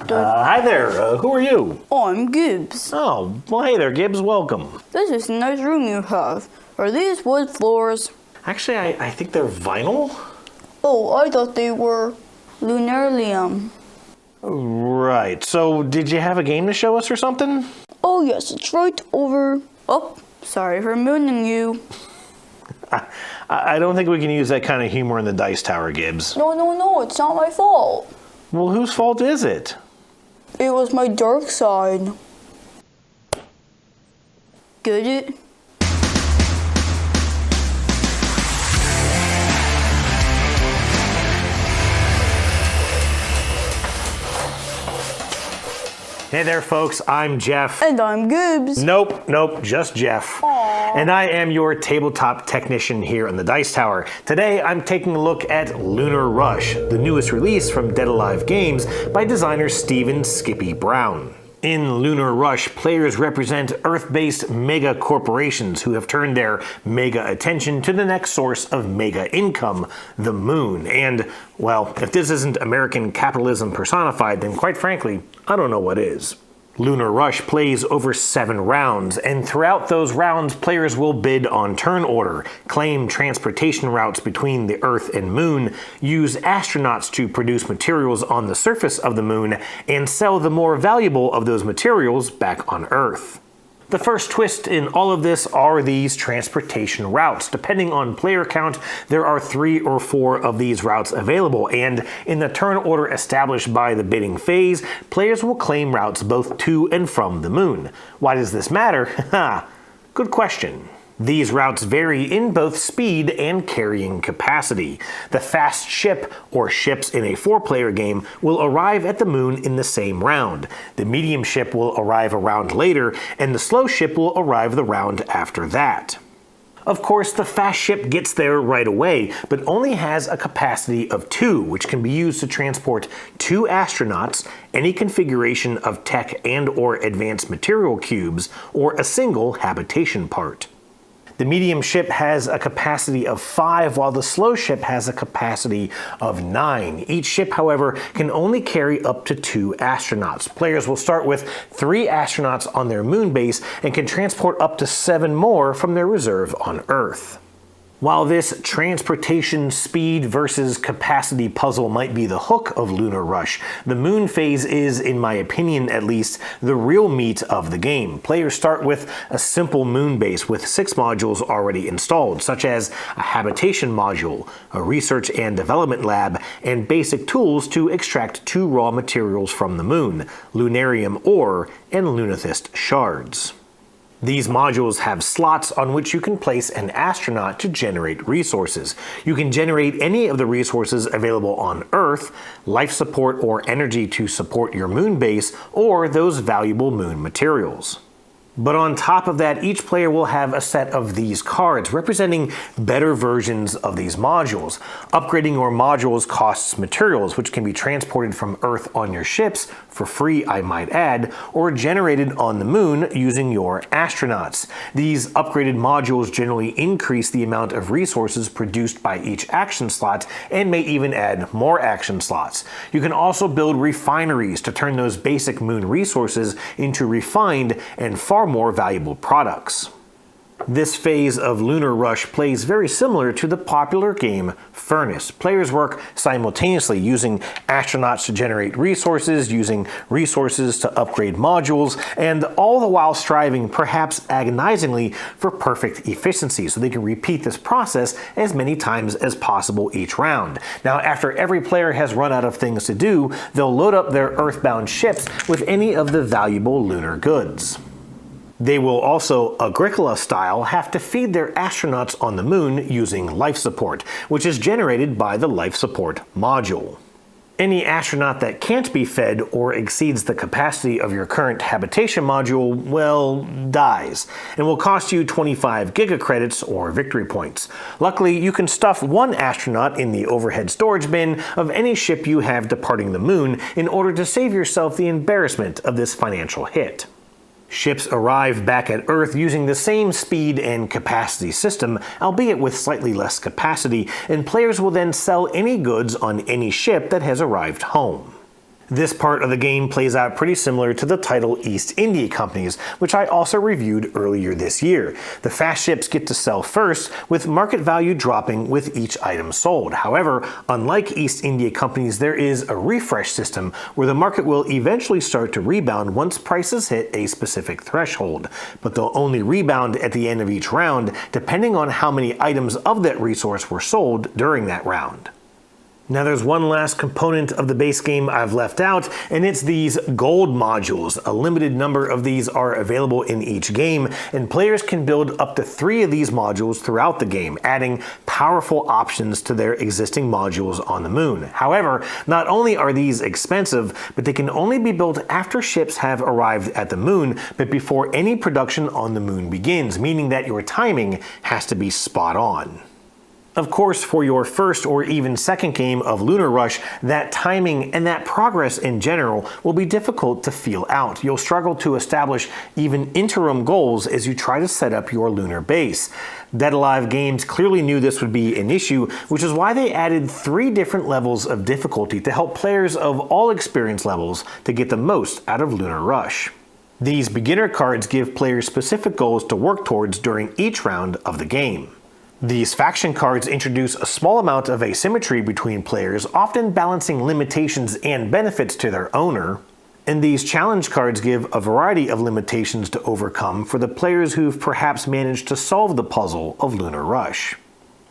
Hi there, who are you? I'm Gibbs. Oh, well hey there Gibbs, welcome. This is a nice room you have. Are these wood floors? Actually, I think they're vinyl. Oh, I thought they were lunarlium. Right, so did you have a game to show us or something? Oh yes, it's right over. Oh, sorry for mooning you. I don't think we can use that kind of humor in the Dice Tower, Gibbs. No, it's not my fault. Well, whose fault is it? It was my dark side. Get it? Hey there folks, I'm Jeff. And I'm Gibbs. Nope, just Jeff. Aww. And I am your tabletop technician here on the Dice Tower. Today I'm taking a look at Lunar Rush, the newest release from Dead Alive Games by designer Steven Skippy Brown. In Lunar Rush, players represent Earth-based mega corporations who have turned their mega attention to the next source of mega income, the moon. And, well, if this isn't American capitalism personified, then quite frankly, I don't know what is. Lunar Rush plays over 7 rounds, and throughout those rounds, players will bid on turn order, claim transportation routes between the Earth and Moon, use astronauts to produce materials on the surface of the Moon, and sell the more valuable of those materials back on Earth. The first twist in all of this are these transportation routes. Depending on player count, there are 3 or 4 of these routes available, and in the turn order established by the bidding phase, players will claim routes both to and from the moon. Why does this matter? Good question. These routes vary in both speed and carrying capacity. The fast ship, or ships in a 4-player game, will arrive at the moon in the same round. The medium ship will arrive a round later, and the slow ship will arrive the round after that. Of course, the fast ship gets there right away, but only has a capacity of 2, which can be used to transport 2 astronauts, any configuration of tech and/or advanced material cubes, or a single habitation part. The medium ship has a capacity of 5, while the slow ship has a capacity of 9. Each ship, however, can only carry up to 2 astronauts. Players will start with 3 astronauts on their moon base and can transport up to 7 more from their reserve on Earth. While this transportation speed versus capacity puzzle might be the hook of Lunar Rush, the moon phase is, in my opinion at least, the real meat of the game. Players start with a simple moon base with 6 modules already installed, such as a habitation module, a research and development lab, and basic tools to extract 2 raw materials from the moon, lunarium ore and lunathist shards. These modules have slots on which you can place an astronaut to generate resources. You can generate any of the resources available on Earth, life support or energy to support your moon base, or those valuable moon materials. But on top of that, each player will have a set of these cards representing better versions of these modules. Upgrading your modules costs materials, which can be transported from Earth on your ships, for free I might add, or generated on the moon using your astronauts. These upgraded modules generally increase the amount of resources produced by each action slot and may even add more action slots. You can also build refineries to turn those basic moon resources into refined and far more valuable products. This phase of Lunar Rush plays very similar to the popular game Furnace. Players work simultaneously, using astronauts to generate resources, using resources to upgrade modules, and all the while striving, perhaps agonizingly, for perfect efficiency so they can repeat this process as many times as possible each round. Now, after every player has run out of things to do, they'll load up their Earthbound ships with any of the valuable lunar goods. They will also, Agricola-style, have to feed their astronauts on the moon using life support, which is generated by the life support module. Any astronaut that can't be fed or exceeds the capacity of your current habitation module, well, dies, and will cost you 25 gigacredits or victory points. Luckily, you can stuff 1 astronaut in the overhead storage bin of any ship you have departing the moon in order to save yourself the embarrassment of this financial hit. Ships arrive back at Earth using the same speed and capacity system, albeit with slightly less capacity, and players will then sell any goods on any ship that has arrived home. This part of the game plays out pretty similar to the title East India Companies, which I also reviewed earlier this year. The fast ships get to sell first, with market value dropping with each item sold. However, unlike East India Companies, there is a refresh system where the market will eventually start to rebound once prices hit a specific threshold, but they'll only rebound at the end of each round, depending on how many items of that resource were sold during that round. Now there's one last component of the base game I've left out, and it's these gold modules. A limited number of these are available in each game, and players can build up to 3 of these modules throughout the game, adding powerful options to their existing modules on the moon. However, not only are these expensive, but they can only be built after ships have arrived at the moon, but before any production on the moon begins, meaning that your timing has to be spot on. Of course, for your first or even second game of Lunar Rush, that timing and that progress in general will be difficult to feel out. You'll struggle to establish even interim goals as you try to set up your lunar base. Dead Alive Games clearly knew this would be an issue, which is why they added 3 different levels of difficulty to help players of all experience levels to get the most out of Lunar Rush. These beginner cards give players specific goals to work towards during each round of the game. These faction cards introduce a small amount of asymmetry between players, often balancing limitations and benefits to their owner. And these challenge cards give a variety of limitations to overcome for the players who've perhaps managed to solve the puzzle of Lunar Rush.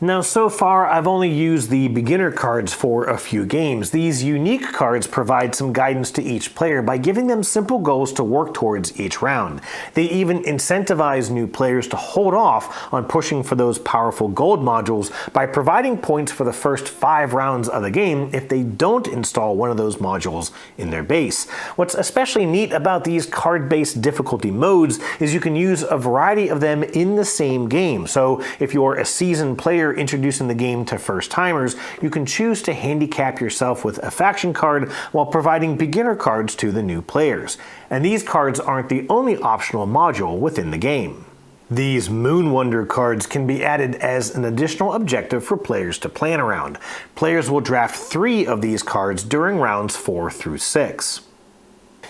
Now, so far I've only used the beginner cards for a few games. These unique cards provide some guidance to each player by giving them simple goals to work towards each round. They even incentivize new players to hold off on pushing for those powerful gold modules by providing points for the first 5 rounds of the game if they don't install one of those modules in their base. What's especially neat about these card-based difficulty modes is you can use a variety of them in the same game. So if you're a seasoned player introducing the game to first-timers, you can choose to handicap yourself with a faction card while providing beginner cards to the new players. And these cards aren't the only optional module within the game. These Moon Wonder cards can be added as an additional objective for players to plan around. Players will draft 3 of these cards during rounds 4 through 6.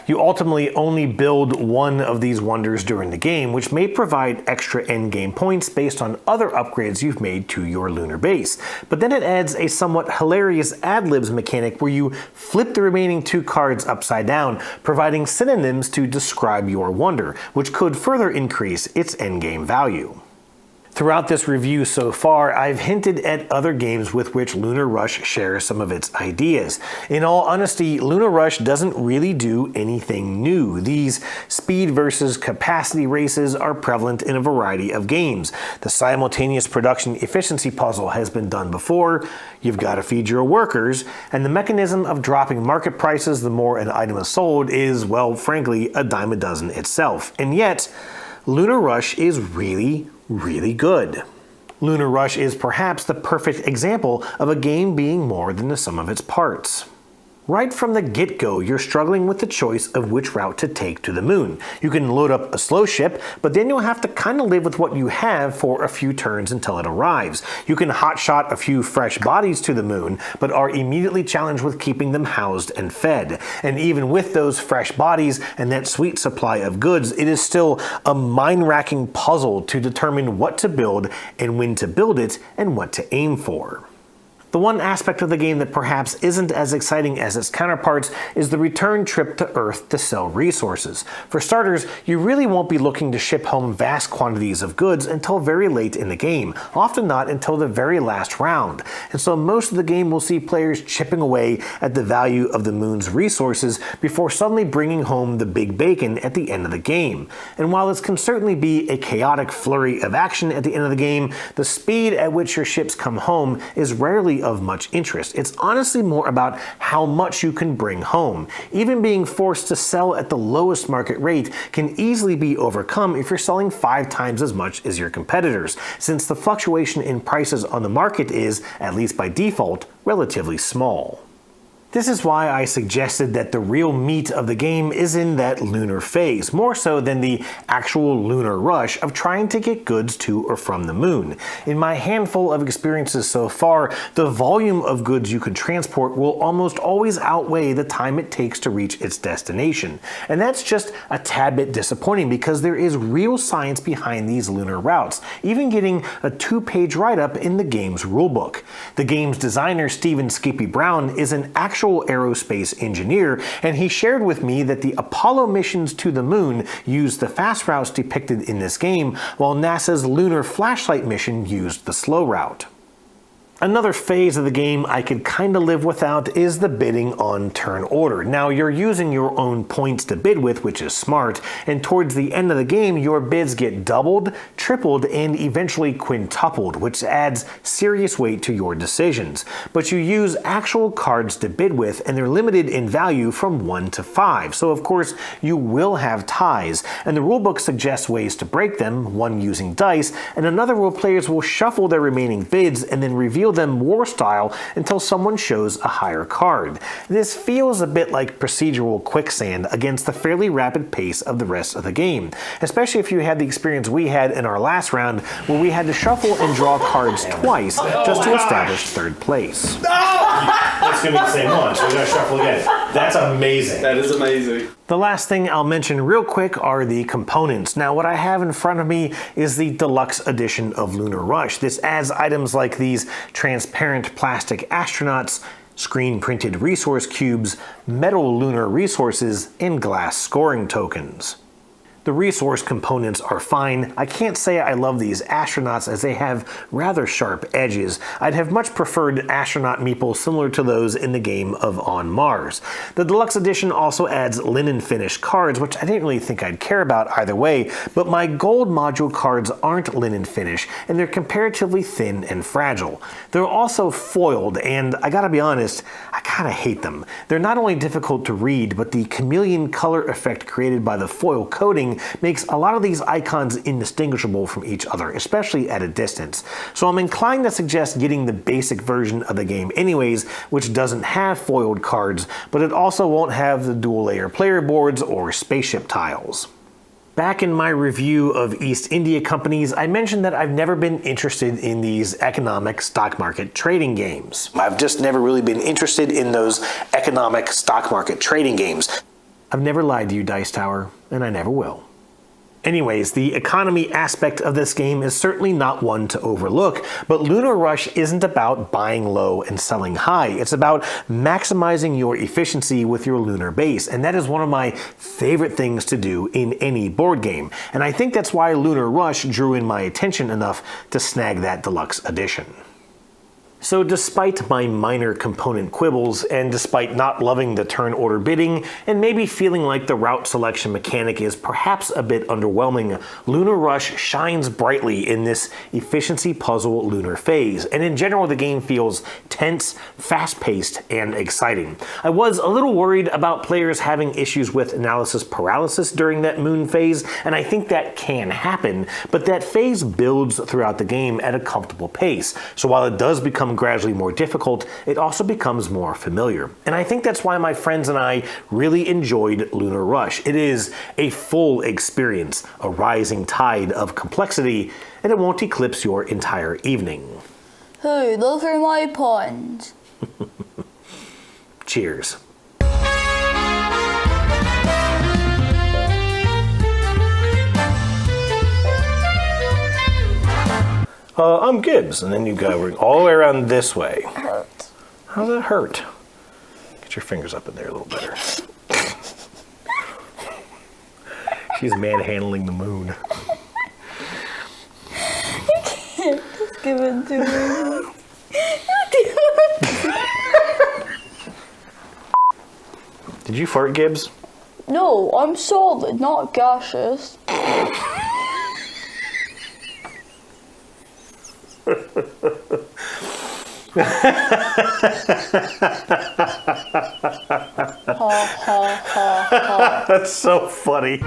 You ultimately only build 1 of these wonders during the game, which may provide extra endgame points based on other upgrades you've made to your lunar base. But then it adds a somewhat hilarious ad-libs mechanic where you flip the remaining 2 cards upside down, providing synonyms to describe your wonder, which could further increase its endgame value. Throughout this review so far, I've hinted at other games with which Lunar Rush shares some of its ideas. In all honesty, Lunar Rush doesn't really do anything new. These speed versus capacity races are prevalent in a variety of games. The simultaneous production efficiency puzzle has been done before, you've got to feed your workers, and the mechanism of dropping market prices the more an item is sold is, well, frankly, a dime a dozen itself. And yet, Lunar Rush is really good. Lunar Rush is perhaps the perfect example of a game being more than the sum of its parts. Right from the get-go, you're struggling with the choice of which route to take to the moon. You can load up a slow ship, but then you'll have to kind of live with what you have for a few turns until it arrives. You can hotshot a few fresh bodies to the moon, but are immediately challenged with keeping them housed and fed. And even with those fresh bodies and that sweet supply of goods, it is still a mind-racking puzzle to determine what to build and when to build it and what to aim for. The one aspect of the game that perhaps isn't as exciting as its counterparts is the return trip to Earth to sell resources. For starters, you really won't be looking to ship home vast quantities of goods until very late in the game, often not until the very last round. And so most of the game will see players chipping away at the value of the moon's resources before suddenly bringing home the big bacon at the end of the game. And while this can certainly be a chaotic flurry of action at the end of the game, the speed at which your ships come home is rarely of much interest. It's honestly more about how much you can bring home. Even being forced to sell at the lowest market rate can easily be overcome if you're selling 5 times as much as your competitors, since the fluctuation in prices on the market is, at least by default, relatively small. This is why I suggested that the real meat of the game is in that lunar phase, more so than the actual lunar rush of trying to get goods to or from the moon. In my handful of experiences so far, the volume of goods you can transport will almost always outweigh the time it takes to reach its destination. And that's just a tad bit disappointing because there is real science behind these lunar routes, even getting a 2-page write-up in the game's rulebook. The game's designer, Stephen Skippy Brown, is an actual aerospace engineer, and he shared with me that the Apollo missions to the moon used the fast routes depicted in this game, while NASA's lunar flashlight mission used the slow route. Another phase of the game I could kinda live without is the bidding on turn order. Now, you're using your own points to bid with, which is smart, and towards the end of the game, your bids get doubled, tripled, and eventually quintupled, which adds serious weight to your decisions. But you use actual cards to bid with, and they're limited in value from 1 to 5, so of course you will have ties, and the rulebook suggests ways to break them, one using dice, and another where players will shuffle their remaining bids and then reveal them war style until someone shows a higher card. This feels a bit like procedural quicksand against the fairly rapid pace of the rest of the game, especially if you had the experience we had in our last round where we had to shuffle and draw cards twice just to establish third place. It's gonna be the same one, so we gotta shuffle again. That's amazing. That is amazing. The last thing I'll mention real quick are the components. Now, what I have in front of me is the deluxe edition of Lunar Rush. This adds items like these transparent plastic astronauts, screen-printed resource cubes, metal lunar resources, and glass scoring tokens. The resource components are fine. I can't say I love these astronauts as they have rather sharp edges. I'd have much preferred astronaut meeples similar to those in the game of On Mars. The deluxe edition also adds linen finish cards, which I didn't really think I'd care about either way, but my gold module cards aren't linen finish, and they're comparatively thin and fragile. They're also foiled, and I gotta be honest, I kinda hate them. They're not only difficult to read, but the chameleon color effect created by the foil coating makes a lot of these icons indistinguishable from each other, especially at a distance. So I'm inclined to suggest getting the basic version of the game anyways, which doesn't have foiled cards, but it also won't have the dual layer player boards or spaceship tiles. Back in my review of East India Companies, I mentioned that I've never been interested in these economic stock market trading games. I've just never really been interested in those economic stock market trading games. I've never lied to you, Dice Tower, and I never will. Anyways, the economy aspect of this game is certainly not one to overlook, but Lunar Rush isn't about buying low and selling high. It's about maximizing your efficiency with your lunar base, and that is one of my favorite things to do in any board game. And I think that's why Lunar Rush drew in my attention enough to snag that deluxe edition. So despite my minor component quibbles, and despite not loving the turn order bidding, and maybe feeling like the route selection mechanic is perhaps a bit underwhelming, Lunar Rush shines brightly in this efficiency puzzle lunar phase, and in general the game feels tense, fast-paced, and exciting. I was a little worried about players having issues with analysis paralysis during that moon phase, and I think that can happen, but that phase builds throughout the game at a comfortable pace, so while it does become gradually more difficult, it also becomes more familiar. And I think that's why my friends and I really enjoyed Lunar Rush. It is a full experience, a rising tide of complexity, and it won't eclipse your entire evening. Hey, those are my puns. Cheers. I'm Gibbs, and then you go all the way around this way. Hurt. How's that hurt? Get your fingers up in there a little better. She's manhandling the moon. You can't just give it to me. Did you fart, Gibbs? No, I'm solid, not gaseous. Ha ha ha ha. That's so funny.